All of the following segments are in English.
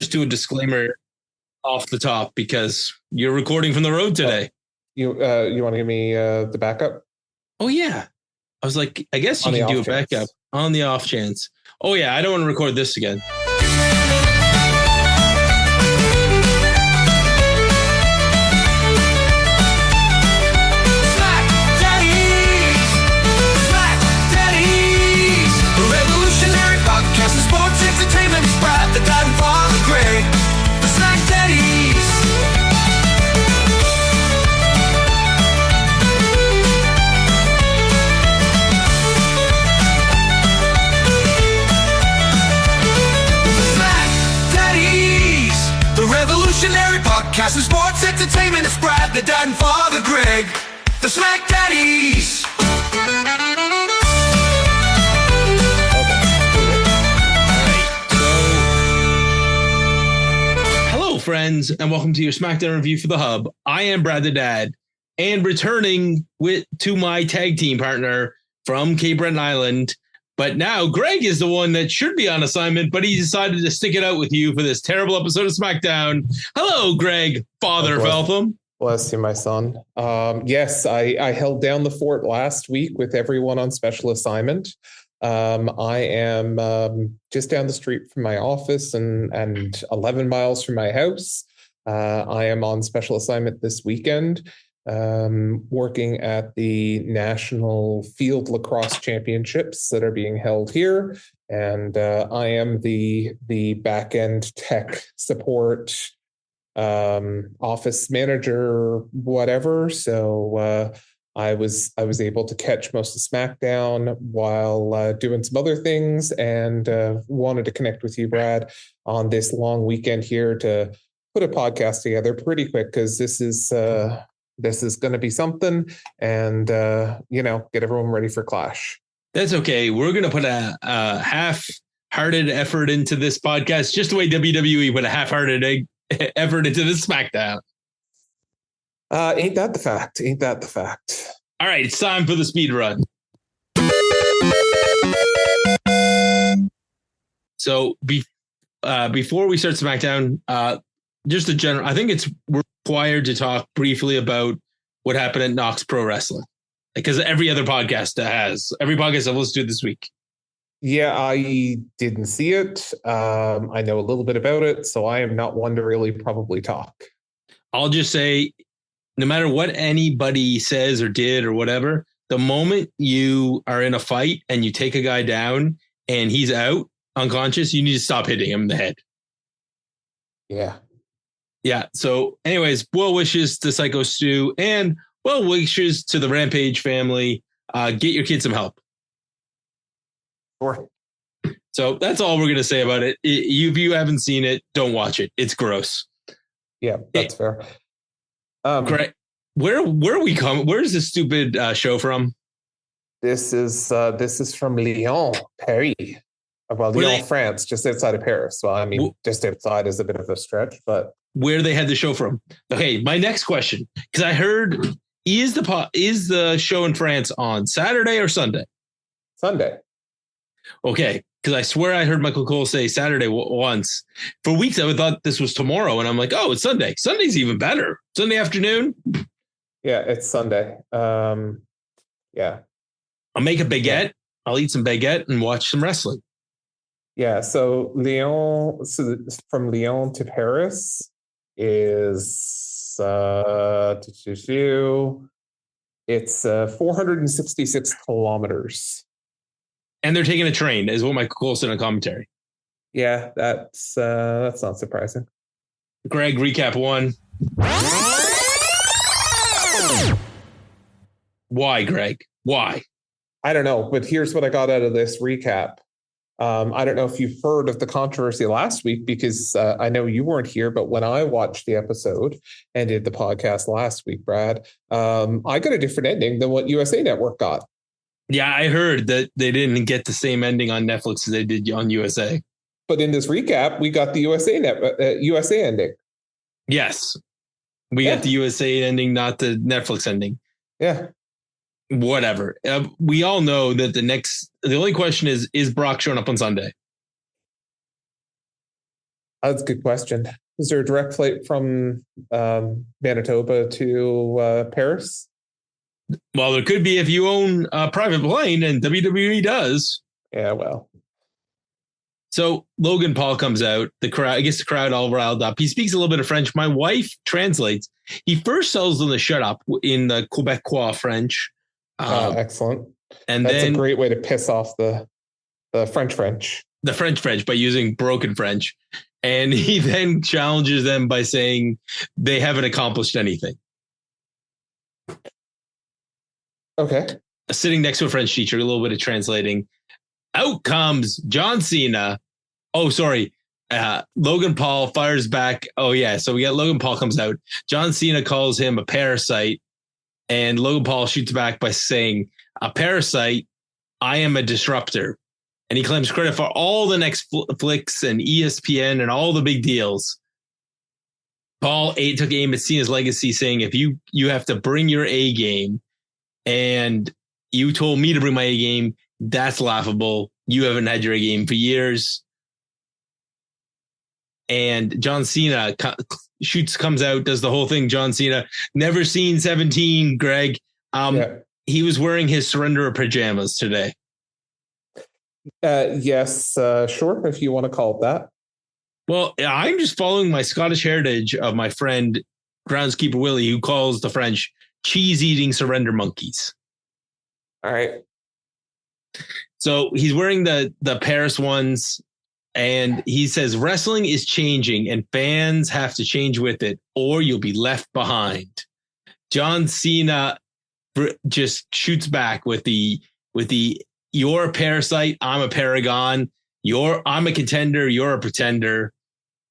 just do a disclaimer off the top because you're recording from the road today. You want to give me the backup? Oh, yeah. I was like, I guess you can do a backup on the off chance. Oh, yeah. I don't want to record this again. Podcast and sports entertainment is Brad, the dad and father Greg, the SmackDaddies. Hello, friends, and welcome to your SmackDown review for the Hub. I am Brad the Dad, and returning to my tag team partner from Cape Breton Island. But now Greg is the one that should be on assignment, but he decided to stick it out with you for this terrible episode of SmackDown. Hello, Greg, father of Eltham. Bless you, my son. Yes, I held down the fort last week with everyone on special assignment. I am just down the street from my office and 11 miles from my house. I am on special assignment this weekend. Working at the National Field Lacrosse Championships that are being held here. And I am the back-end tech support office manager, whatever. So I was able to catch most of SmackDown while doing some other things, and wanted to connect with you, Brad, on this long weekend here to put a podcast together pretty quick, because this is going to be something, and, get everyone ready for Clash. That's okay. We're going to put a half-hearted effort into this podcast, just the way WWE put a half-hearted effort into this SmackDown. Ain't that the fact? Ain't that the fact? All right, it's time for the speed run. So before we start SmackDown, just a general, I think we're required to talk briefly about what happened at Knox Pro Wrestling, because every podcast I've listened to this week. Yeah, I didn't see it. I know a little bit about it, so I am not one to really probably talk. I'll just say, no matter what anybody says or did or whatever, the moment you are in a fight and you take a guy down and he's out unconscious, you need to stop hitting him in the head. Yeah. So anyways, well wishes to Psycho Stu, and well wishes to the Rampage family. Get your kid some help. Sure. So that's all we're going to say about it. If you haven't seen it, don't watch it. It's gross. Yeah, that's fair. Great. Where are we coming? Where's this stupid show from? This is from Lyon, Paris. Well, Lyon, France, just outside of Paris. Well, I mean, just outside is a bit of a stretch, but where they had the show from. Okay, my next question, because I heard, is the show in France on Saturday or Sunday? Sunday. Okay, because I swear I heard Michael Cole say Saturday once. For weeks, I thought this was tomorrow, and I'm like, oh, it's Sunday. Sunday's even better. Sunday afternoon. Yeah, it's Sunday. Yeah. I'll make a baguette. Yeah. I'll eat some baguette and watch some wrestling. Yeah, so from Lyon to Paris is it's 466 kilometers. And they're taking a train, is what Michael Cole said on commentary. Yeah, that's not surprising. Greg, recap one. Why, Greg? Why? I don't know, but here's what I got out of this recap. I don't know if you've heard of the controversy last week, because I know you weren't here, but when I watched the episode and did the podcast last week, Brad, I got a different ending than what USA Network got. Yeah, I heard that they didn't get the same ending on Netflix as they did on USA. But in this recap, we got the USA ending. Yes. We got the USA ending, not the Netflix ending. Yeah. Whatever. We all know that the only question is Brock showing up on Sunday? That's a good question. Is there a direct flight from Manitoba to Paris? Well, there could be if you own a private plane, and WWE does. Yeah, well. So Logan Paul comes out. The crowd, I guess the crowd all riled up. He speaks a little bit of French. My wife translates. He first tells them to shut up in the Quebecois French. Excellent. And that's then a great way to piss off the French. The French by using broken French. And he then challenges them by saying they haven't accomplished anything. Okay. Sitting next to a French teacher, a little bit of translating. Out comes John Cena. Oh, sorry. Logan Paul fires back. Oh, yeah. So we got Logan Paul comes out. John Cena calls him a parasite. And Logan Paul shoots back by saying, a parasite, I am a disruptor. And he claims credit for all the next flicks and ESPN and all the big deals. Paul took aim at Cena's legacy, saying, if you have to bring your A game, and you told me to bring my A game, that's laughable. You haven't had your A game for years. And John Cena comes out, does the whole thing. John Cena, never seen 17, Greg. He was wearing his surrender pajamas today. Yes, sure, if you want to call it that. Well, I'm just following my Scottish heritage of my friend groundskeeper Willie, who calls the French cheese-eating surrender monkeys. All right. So he's wearing the Paris ones, and he says wrestling is changing and fans have to change with it or you'll be left behind. John Cena just shoots back with the you're a parasite, I'm a paragon, I'm a contender, you're a pretender,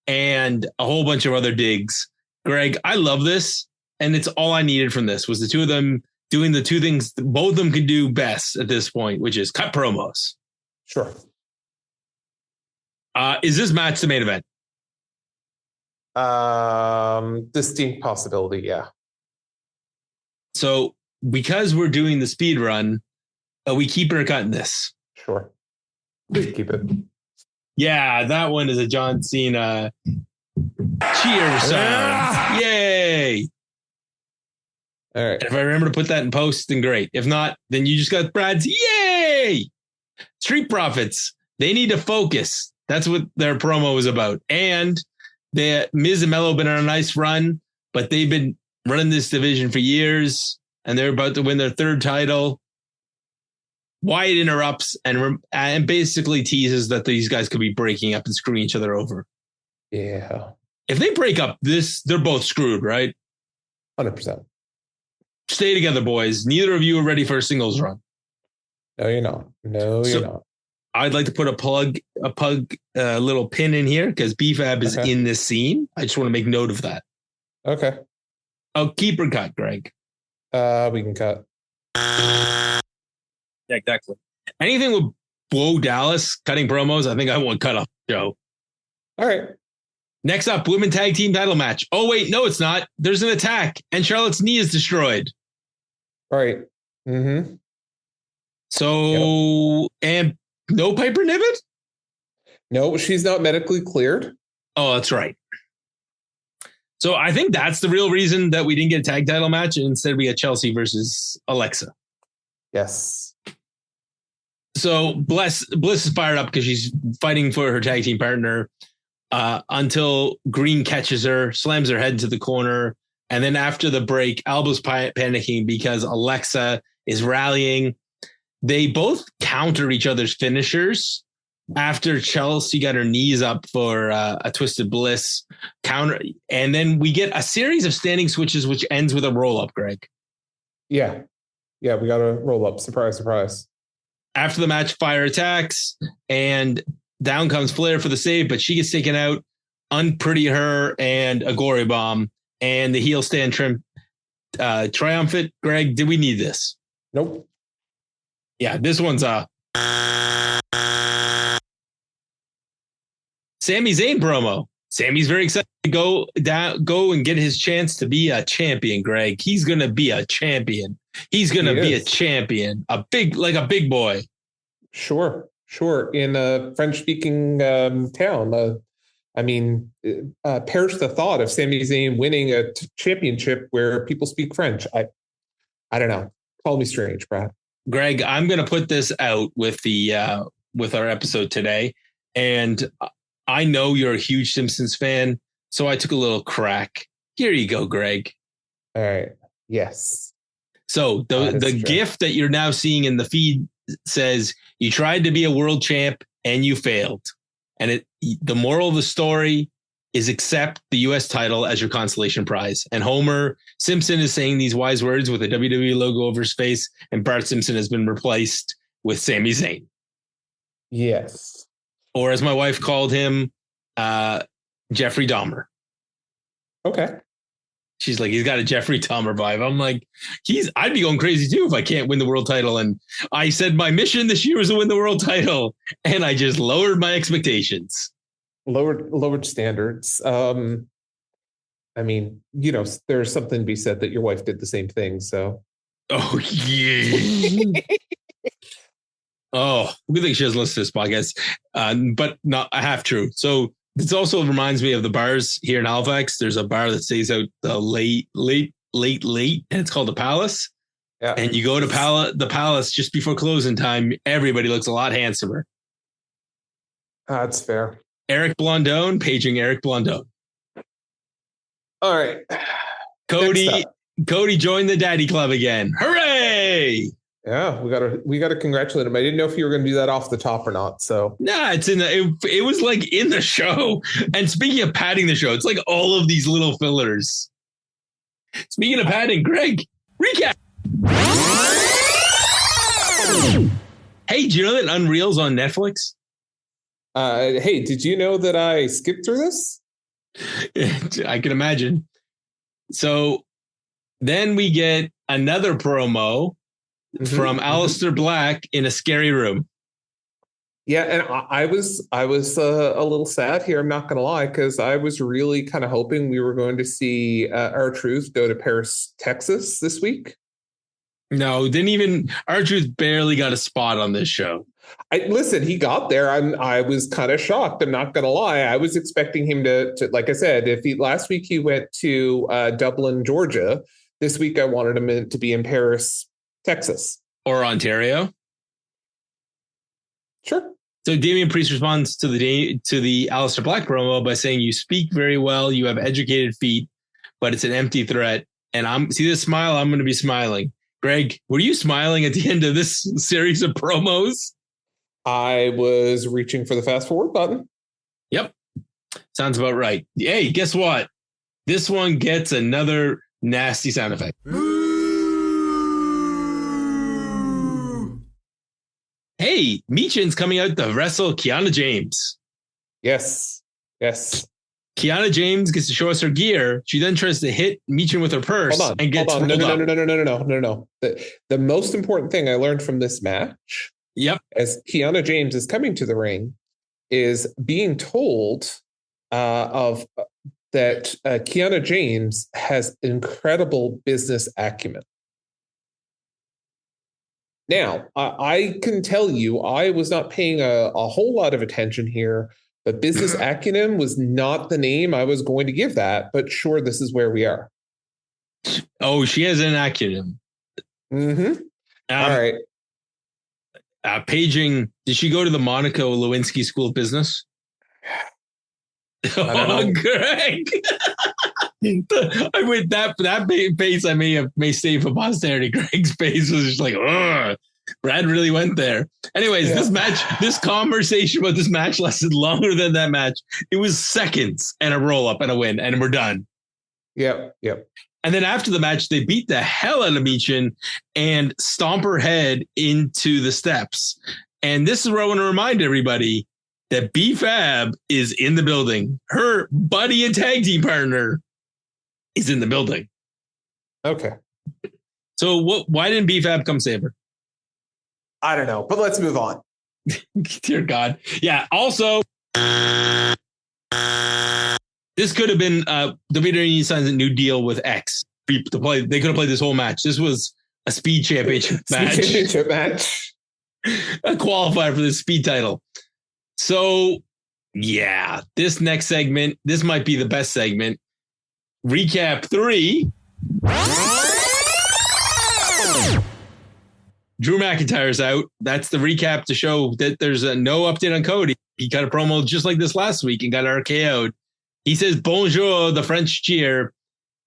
and a whole bunch of other digs. Greg, I love this, and it's all I needed from this was the two of them doing the two things both of them can do best at this point, which is cut promos. Sure. Is this match the main event? Distinct possibility, yeah. So because we're doing the speed run, we keep her cutting this. Sure. Please keep it. Yeah, that one is a John Cena cheer sound. Yay. All right. If I remember to put that in post, then great. If not, then you just got Brad's yay. Street Profits. They need to focus. That's what their promo was about. And Miz and Mello have been on a nice run, but they've been running this division for years, and they're about to win their third title. Wyatt interrupts and basically teases that these guys could be breaking up and screwing each other over. Yeah. If they break up, they're both screwed, right? 100%. Stay together, boys. Neither of you are ready for a singles run. No, you're not. You're not. I'd like to put a little pin in here because BFAB is in this scene. I just want to make note of that. Okay. Oh, keep or cut, Greg. We can cut. Yeah, exactly. Anything with Bo Dallas cutting promos, I think I want cut off the show. All right. Next up, women tag team title match. Oh, wait, no, it's not. There's an attack, and Charlotte's knee is destroyed. All right. Mm-hmm. So, and no Piper Niven? No, she's not medically cleared. Oh, that's right. So I think that's the real reason that we didn't get a tag title match, and instead we got Chelsea versus Alexa. Yes. So Bliss is fired up because she's fighting for her tag team partner until Green catches her, slams her head into the corner. And then after the break, Alba's panicking because Alexa is rallying. They both counter each other's finishers after Chelsea got her knees up for a Twisted Bliss counter. And then we get a series of standing switches, which ends with a roll up, Greg. Yeah. Yeah, we got to roll up. Surprise, surprise. After the match, Fyre attacks and down comes Flair for the save, but she gets taken out. Unpretty her and a gory bomb and the heel stand triumphant. Greg, did we need this? Nope. Yeah, this one's Sami Zayn promo. Sammy's very excited to go and get his chance to be a champion, Greg. He's going to be a champion. He's going to be a champion, a big boy. Sure. In a French-speaking town. I mean, perish the thought of Sami Zayn winning a championship where people speak French. I don't know. Call me strange, Brad. Greg, I'm going to put this out with with our episode today. And I know you're a huge Simpsons fan, so I took a little crack. Here you go, Greg. All right. Yes. So the GIF that you're now seeing in the feed says you tried to be a world champ and you failed. And the moral of the story is accept the U.S. title as your consolation prize. And Homer Simpson is saying these wise words with a WWE logo over his face, and Bart Simpson has been replaced with Sami Zayn. Yes. Or as my wife called him, Jeffrey Dahmer. Okay. She's like, he's got a Jeffrey Dahmer vibe. I'm like, I'd be going crazy too if I can't win the world title. And I said my mission this year was to win the world title, and I just lowered my expectations. Lowered standards. I mean, there's something to be said that your wife did the same thing. So. Oh yeah. Oh, we think she doesn't listen to this podcast, but not a half true. So this also reminds me of the bars here in Halifax. There's a bar that stays out late, and it's called the Palace. Yeah. And you go to the Palace just before closing time. Everybody looks a lot handsomer. That's fair. Eric Blondone, paging Eric Blondone. All right. Cody joined the Daddy Club again. Hooray! Yeah, we gotta congratulate him. I didn't know if you were going to do that off the top or not. So nah, it's it was like in the show. And speaking of padding the show, it's like all of these little fillers. Speaking of padding, Greg, recap. Hey, do you know that Unreal's on Netflix? Hey, did you know that I skipped through this? I can imagine. So then we get another promo from Aleister Black in a scary room. Yeah, and I was a little sad here. I'm not going to lie, because I was really kind of hoping we were going to see R-Truth go to Paris, Texas this week. No, R-Truth barely got a spot on this show. Listen, he got there. I was kind of shocked. I'm not going to lie. I was expecting him to, like I said, last week he went to Dublin, Georgia. This week I wanted him to be in Paris, Texas. Or Ontario. Sure. So Damian Priest responds to the Aleister Black promo by saying, "You speak very well. You have educated feet, but it's an empty threat. And see this smile? I'm going to be smiling." Greg, were you smiling at the end of this series of promos? I was reaching for the fast forward button. Yep. Sounds about right. Hey, guess what? This one gets another nasty sound effect. Hey, Michin's coming out to wrestle Kiana James. Yes. Kiana James gets to show us her gear. She then tries to hit Michin with her purse and gets No. The most important thing I learned from this match, as Kiana James is coming to the ring, is being told that Kiana James has incredible business acumen. Now, I can tell you, I was not paying a whole lot of attention here, but business acumen was not the name I was going to give that. But sure, this is where we are. Oh, she has an acumen. Mm-hmm. All right. Paging, did she go to the Monica Lewinsky School of Business? Oh, Greg. I went that face. I may stay for posterity. Greg's face was just like, ugh. Brad really went there. Anyways, this conversation about this match lasted longer than that match. It was seconds and a roll up and a win, and we're done. Yep. And then after the match, they beat the hell out of Michin and stomp her head into the steps. And this is where I want to remind everybody that B-Fab is in the building. Her buddy and tag team partner is in the building. Okay. So why didn't B-Fab come save her? I don't know, but let's move on. Dear God. Yeah. Also, this could have been WWE signs a new deal with X to play. They could have played this whole match. This was a speed championship match. A qualifier for the speed title. So Yeah, this next segment, this might be the best segment. Recap 3. Drew McIntyre's out. That's the recap to show that there's no update on Cody. He got a promo just like this last week and got RKO'd. He says, bonjour, the French cheer.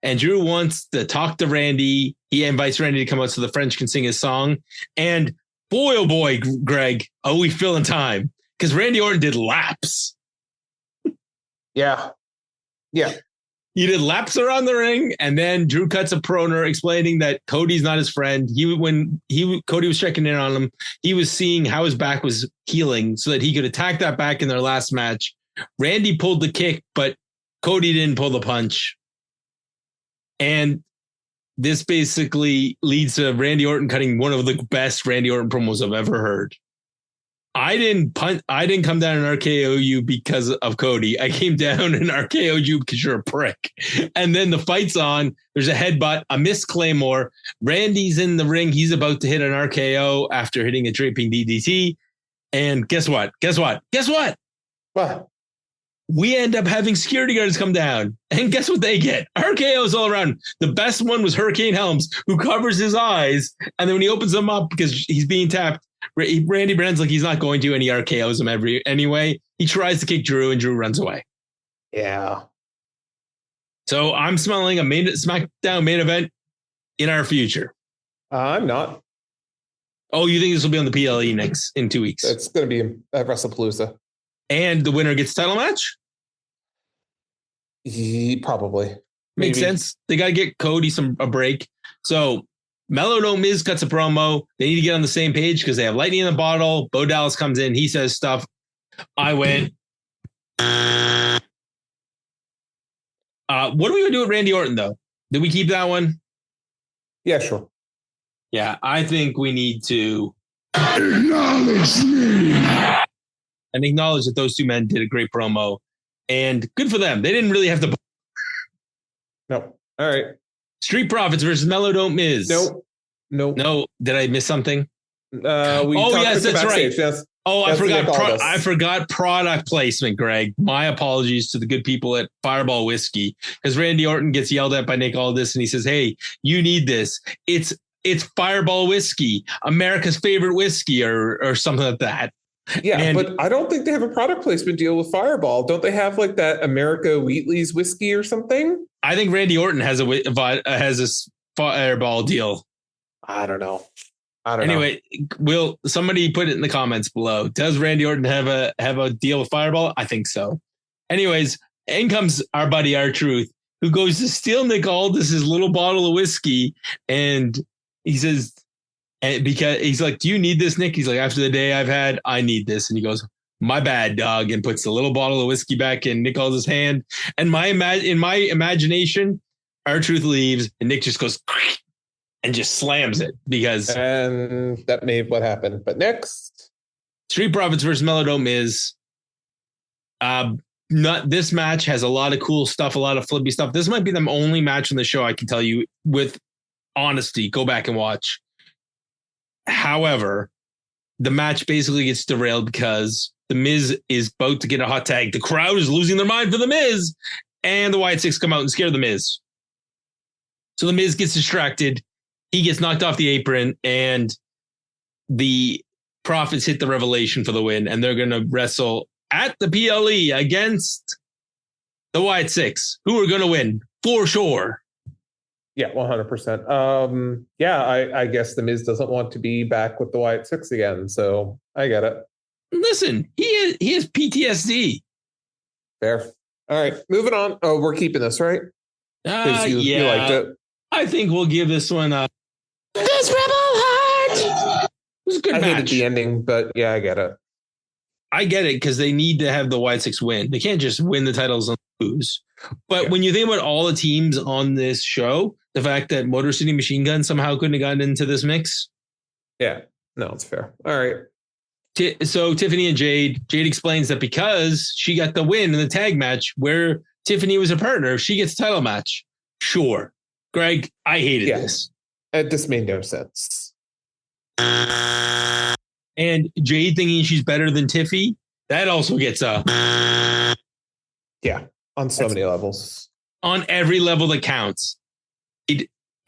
And Drew wants to talk to Randy. He invites Randy to come out so the French can sing his song. And boy, oh boy, Greg, are we filling time? Because Randy Orton did laps. Yeah. He did laps around the ring, and then Drew cuts a proner explaining that Cody's not his friend. Cody was checking in on him, he was seeing how his back was healing so that he could attack that back in their last match. Randy pulled the kick, but Cody didn't pull the punch. And this basically leads to Randy Orton cutting one of the best Randy Orton promos I've ever heard. I didn't come down and RKO you because of Cody. I came down and RKO'd you because you're a prick. And then the fight's on. There's a headbutt, a missed Claymore. Randy's in the ring. He's about to hit an RKO after hitting a draping DDT. And guess what? What? We end up having security guards come down. And guess what they get? RKOs all around. The best one was Hurricane Helms, who covers his eyes. And then when he opens them up because he's being tapped, Randy pretends like he's not going to, and he RKOs him anyway. He tries to kick Drew, and Drew runs away. Yeah. So I'm smelling a SmackDown main event in our future. I'm not. Oh, you think this will be on the PLE next in 2 weeks? It's going to be at WrestlePalooza. And the winner gets a title match? Probably. Makes sense. They got to get Cody a break. So Mello No Miz cuts a promo. They need to get on the same page because they have lightning in the bottle. Bo Dallas comes in. He says stuff. I went. What are we going to do with Randy Orton, though? Did we keep that one? Yeah, sure. Yeah, I think we need to acknowledge me and acknowledge that those two men did a great promo. And good for them. They didn't really have to. No. All right. Street Profits versus Mello Don't Miz. Nope. No. Did I miss something? Yes, that's right. Yes. Oh, I forgot. I forgot product placement, Greg. My apologies to the good people at Fireball Whiskey, because Randy Orton gets yelled at by Nick Aldis, and he says, "Hey, you need this. It's Fireball Whiskey, America's favorite whiskey, or something like that." Yeah, but I don't think they have a product placement deal with Fireball. Don't they have like that America Wheatley's whiskey or something? I think Randy Orton has a Fireball deal. I don't know. Anyway, will somebody put it in the comments below? Does Randy Orton have a deal with Fireball? I think so. Anyways, in comes our buddy R-Truth, who goes to steal Nick Aldis' little bottle of whiskey, and he says, because he's like, "Do you need this, Nick?" He's like, "After the day I've had, I need this." And he goes, "My bad, dog," and puts the little bottle of whiskey back in Nick Aldis' hand. And in my imagination, R-Truth leaves, and Nick just goes and just slams it and that made what happened. But next, Street Profits versus Mello No Miz. This match has a lot of cool stuff, a lot of flippy stuff. This might be the only match on the show I can tell you with honesty. Go back and watch. However, the match basically gets derailed because the Miz is about to get a hot tag. The crowd is losing their mind for the Miz, and the Wyatt Six come out and scare the Miz. So the Miz gets distracted. He gets knocked off the apron, and the Profits hit the Revelation for the win, and they're going to wrestle at the PLE against the Wyatt Six, who are going to win for sure. Yeah, 100%. I guess the Miz doesn't want to be back with the Wyatt Six again, so I get it. Listen, he has PTSD. Fair. All right, moving on. Oh, we're keeping this, right? You liked it. I think we'll give this one a This Rebel Heart. It was a good match. I hated the ending, but yeah, I get it. I get it, because they need to have the Wyatt Six win. They can't just win the titles and lose. But when you think about all the teams on this show, the fact that Motor City Machine Gun somehow couldn't have gotten into this mix. Yeah, no, it's fair. All right. So Tiffany and Jade explains that because she got the win in the tag match where Tiffany was a partner, she gets a title match. Sure. Greg, I hated this. This made no sense. And Jade thinking she's better than Tiffy. That also gets a on so many levels. On every level that counts.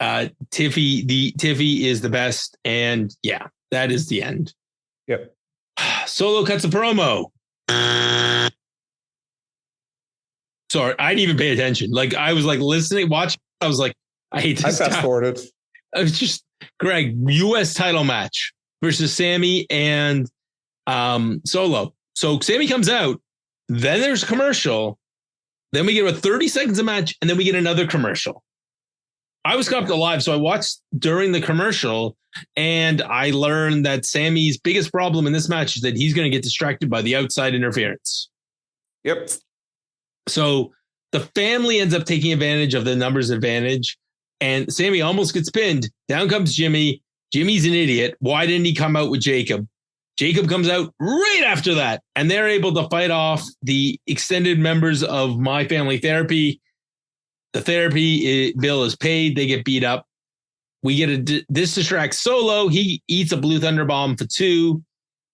Tiffy is the best, and yeah, that is the end. Yep. Solo cuts a promo. Sorry, I didn't even pay attention. Like I was like listening, watching. I was like, I hate this. I fast forwarded. I was just Greg, U.S. title match versus Sammy and Solo. So Sammy comes out, then there's a commercial, then we get about 30 seconds of match, and then we get another commercial. I was caught up to live, so I watched during the commercial, and I learned that Sammy's biggest problem in this match is that he's going to get distracted by the outside interference. Yep. So the family ends up taking advantage of the numbers advantage, and Sammy almost gets pinned. Down comes Jimmy. Jimmy's an idiot. Why didn't he come out with Jacob? Jacob comes out right after that, and they're able to fight off the extended members of My Family Therapy. The therapy bill is paid. They get beat up. We get this distracts Solo. He eats a Blue Thunder Bomb for 2.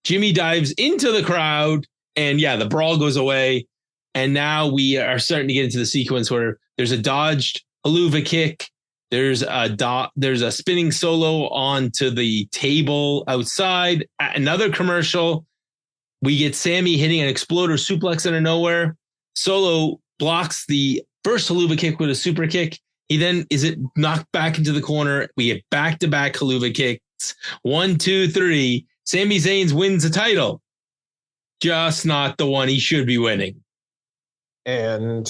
Jimmy dives into the crowd, and yeah, the brawl goes away. And now we are starting to get into the sequence where there's a dodged haluva kick. There's a spinning Solo onto the table outside. Another commercial. We get Sammy hitting an exploder suplex out of nowhere. Solo blocks the first haluva kick with a super kick. He then is knocked back into the corner. We get back-to-back haluva kicks. 1, 2, 3. Sami Zayn wins the title. Just not the one he should be winning. And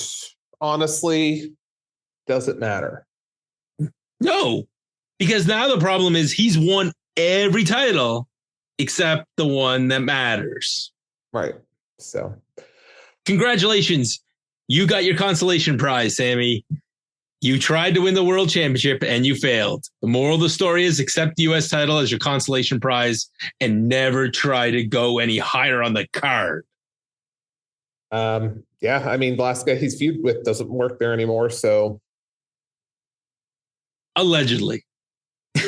honestly, doesn't matter. No, because now the problem is he's won every title except the one that matters. Right. So congratulations. You got your consolation prize, Sammy. You tried to win the world championship and you failed. The moral of the story is accept the U.S. title as your consolation prize and never try to go any higher on the card. Yeah, I mean, the last guy he's feuded with doesn't work there anymore, so allegedly.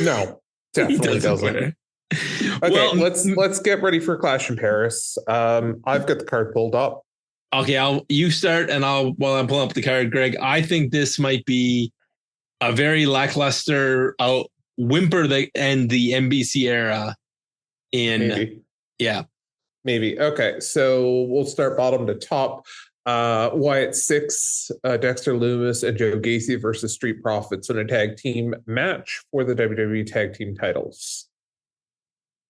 No, definitely doesn't. Okay, well, let's get ready for Clash in Paris. I've got the card pulled up. Okay, you start, and while I'm pulling up the card, Greg. I think this might be a very lackluster whimper that end the NBC era. Maybe. Okay, so we'll start bottom to top. Wyatt Six, Dexter Lumis, and Joe Gacy versus Street Profits in a tag team match for the WWE Tag Team titles.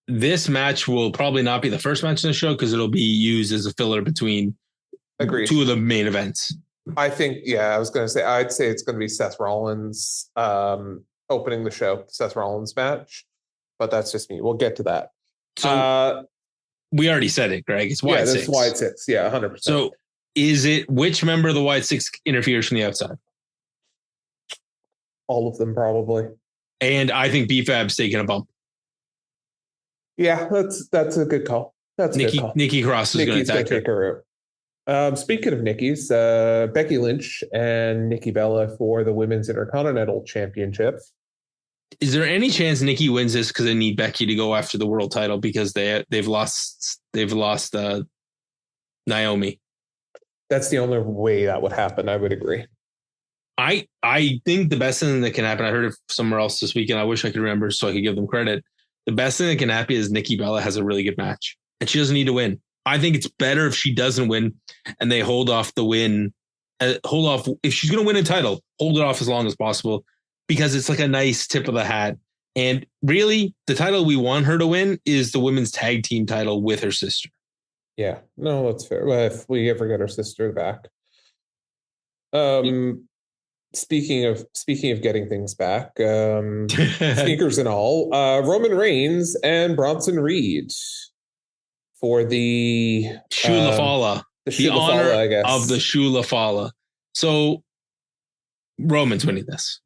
This match will probably not be the first match in the show because it'll be used as a filler between two of the main events. I think, I was going to say, I'd say it's going to be Seth Rollins opening the show, Seth Rollins match, but that's just me. We'll get to that. So we already said it, Greg. It's Wyatt Six. Wyatt Six. Yeah, 100%. So is it which member of the Wyatt Six interferes from the outside? All of them, probably. And I think B-Fab's taking a bump. Yeah, that's a good call. That's Nikki. A good call. Nikki Cross is going to take her out. Speaking of Nikki's, Becky Lynch and Nikki Bella for the Women's Intercontinental Championship. Is there any chance Nikki wins this because they need Becky to go after the world title because they've lost Naomi? That's the only way that would happen. I would agree. I think the best thing that can happen, I heard it somewhere else this weekend. I wish I could remember so I could give them credit. The best thing that can happen is Nikki Bella has a really good match and she doesn't need to win. I think it's better if she doesn't win and they hold off the win. Hold off. If she's going to win a title, hold it off as long as possible because it's like a nice tip of the hat. And really, the title we want her to win is the women's tag team title with her sister. Yeah, no, that's fair. Well, if we ever get her sister back. Speaking of getting things back, sneakers and all, Roman Reigns and Bronson Reed for the Shula Fala, the honor I guess. Of the Shula Fala. So Roman's winning this.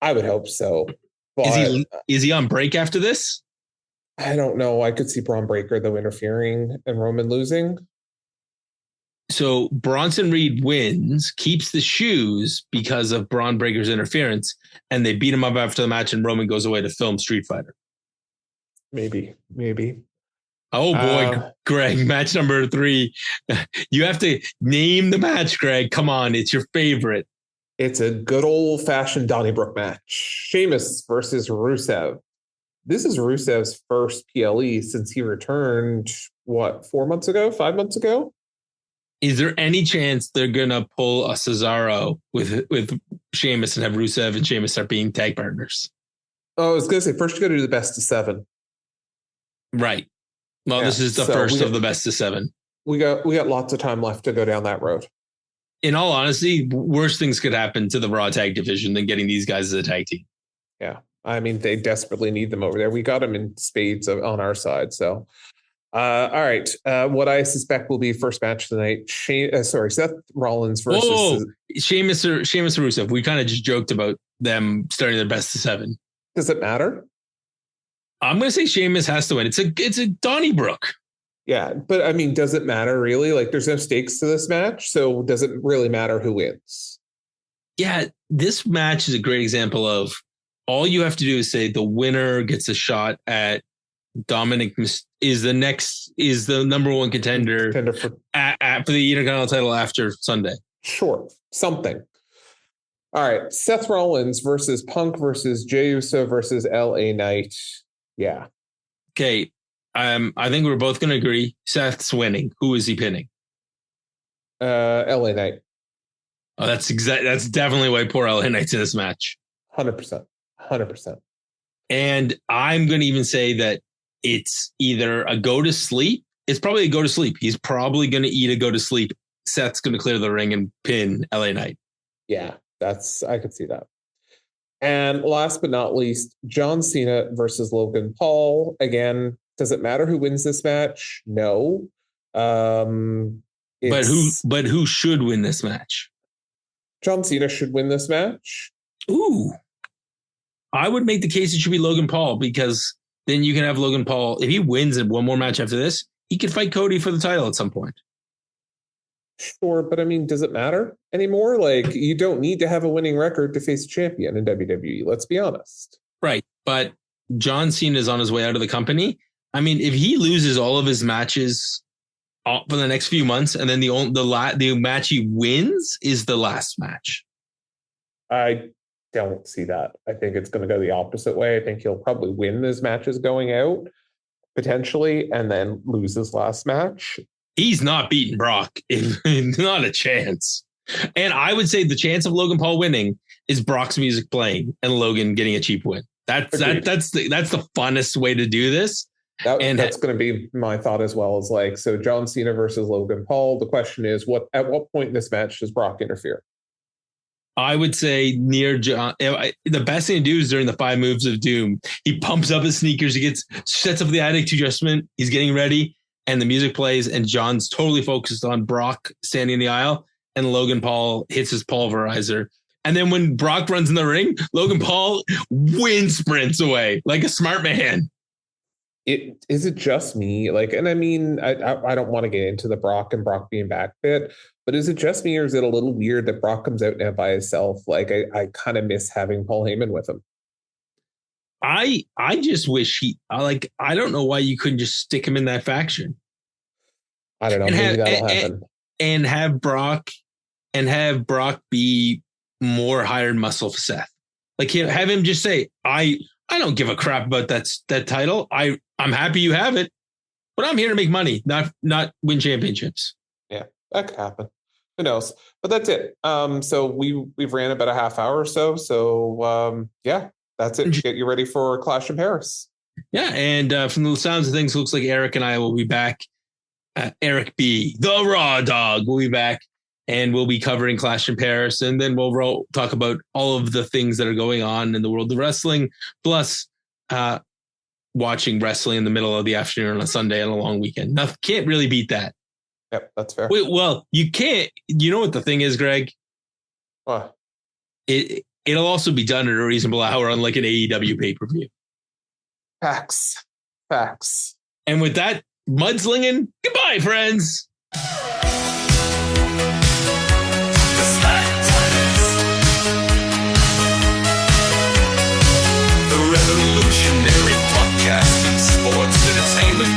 I would hope so. But is he on break after this? I don't know. I could see Braun Breaker though interfering and Roman losing. So Bronson Reed wins, keeps the shoes because of Braun Breaker's interference, and they beat him up after the match, and Roman goes away to film Street Fighter. Maybe. Oh boy, Greg, match number 3. You have to name the match, Greg. Come on, it's your favorite. It's a good old-fashioned Donnybrook match. Sheamus versus Rusev. This is Rusev's first PLE since he returned, 4 months ago, 5 months ago? Is there any chance they're going to pull a Cesaro with Sheamus and have Rusev and Sheamus start being tag partners? Oh, I was going to say, first you got to do the best of 7. Right. Well, yeah, this is the first of the best of 7. We got lots of time left to go down that road. In all honesty, worse things could happen to the Raw tag division than getting these guys as a tag team. Yeah. I mean, they desperately need them over there. We got them in spades on our side. So, all right. What I suspect will be first match tonight. Seth Rollins versus Sheamus or Rusev. We kind of just joked about them starting their best of 7. Does it matter? I'm going to say Sheamus has to win. It's a Donnybrook. Yeah, but I mean, does it matter really? Like, there's no stakes to this match, so does it really matter who wins? Yeah, this match is a great example of all you have to do is say the winner gets a shot at Dominic is the number 1 contender for the Intercontinental title after Sunday. Sure, something. All right, Seth Rollins versus Punk versus Jey Uso versus LA Knight. Yeah. Okay. I think we're both going to agree. Seth's winning. Who is he pinning? LA Knight. Oh, that's definitely why poor LA Knight's in this match. 100%. And I'm going to even say that it's either a go to sleep. It's probably a go to sleep. He's probably going to eat a go to sleep. Seth's going to clear the ring and pin LA Knight. Yeah, I could see that. And last but not least, John Cena versus Logan Paul. Again, does it matter who wins this match? No. But who should win this match? John Cena should win this match. Ooh. I would make the case it should be Logan Paul, because then you can have Logan Paul. If he wins in one more match after this, he could fight Cody for the title at some point. Sure, but I mean, does it matter anymore? Like, you don't need to have a winning record to face a champion in WWE. Let's be honest. Right. But John Cena is on his way out of the company. I mean, if he loses all of his matches for the next few months, and then the match he wins is the last match. I don't see that. I think it's going to go the opposite way. I think he'll probably win his matches going out, potentially, and then lose his last match. He's not beating Brock. Not a chance. And I would say the chance of Logan Paul winning is Brock's music playing and Logan getting a cheap win. That's the funnest way to do this. That's going to be my thought as well. Is like, so John Cena versus Logan Paul. The question is, at what point in this match does Brock interfere? I would say near John. The best thing to do is during the 5 moves of doom. He pumps up his sneakers. He sets up the attitude adjustment. He's getting ready, and the music plays, and John's totally focused on Brock standing in the aisle, and Logan Paul hits his pulverizer. And then when Brock runs in the ring, Logan Paul wind sprints away like a smart man. Is it just me? Like, and I mean, I don't want to get into the Brock and Brock being back bit, but is it just me, or is it a little weird that Brock comes out now by himself? Like, I kind of miss having Paul Heyman with him. I just wish I don't know why you couldn't just stick him in that faction. I don't know. Maybe that'll happen. And have Brock be more hired muscle for Seth. Like, have him just say, I don't give a crap about that title. I'm happy you have it, but I'm here to make money, not win championships. Yeah, that could happen. Who knows? But that's it. So we've ran about a half hour or so. So yeah, that's it. Get you ready for Clash in Paris. Yeah, and from the sounds of things, it looks like Eric and I will be back. Eric B, the Raw Dog, will be back, and we'll be covering Clash in Paris, and then we'll talk about all of the things that are going on in the world of wrestling, plus watching wrestling in the middle of the afternoon on a Sunday and a long weekend. Can't really beat that. Yep, that's fair. Well, you can't. You know what the thing is, Greg? What? It'll also be done at a reasonable hour on like an AEW pay-per-view. Facts. And with that, mudslinging, goodbye, friends. The revolutionary podcast in sports entertainment.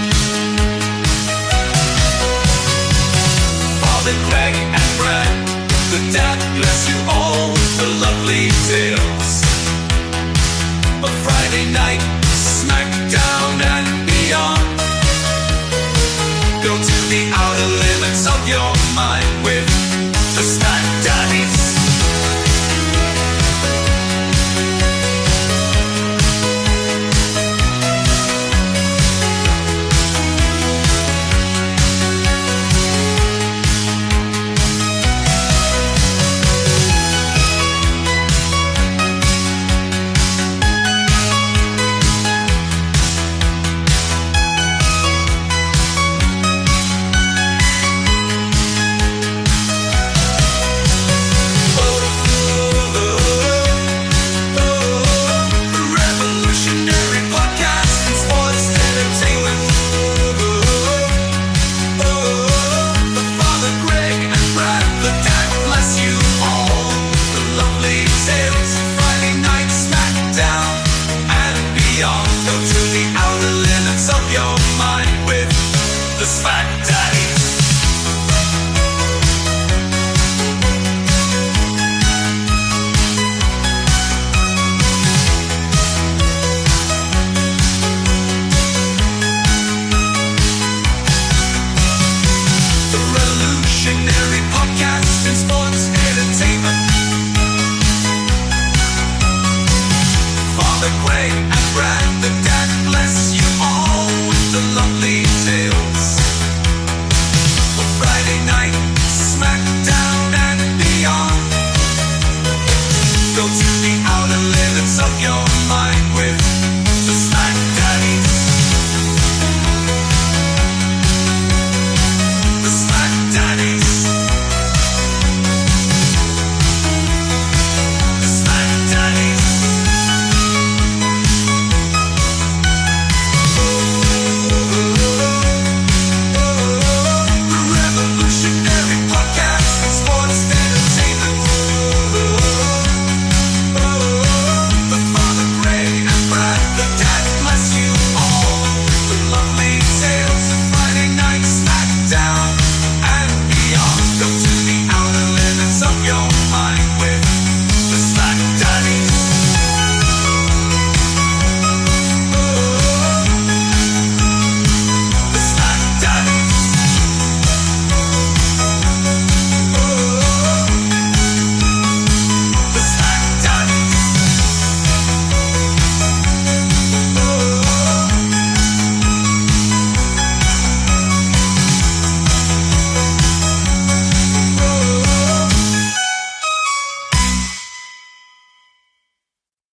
mind with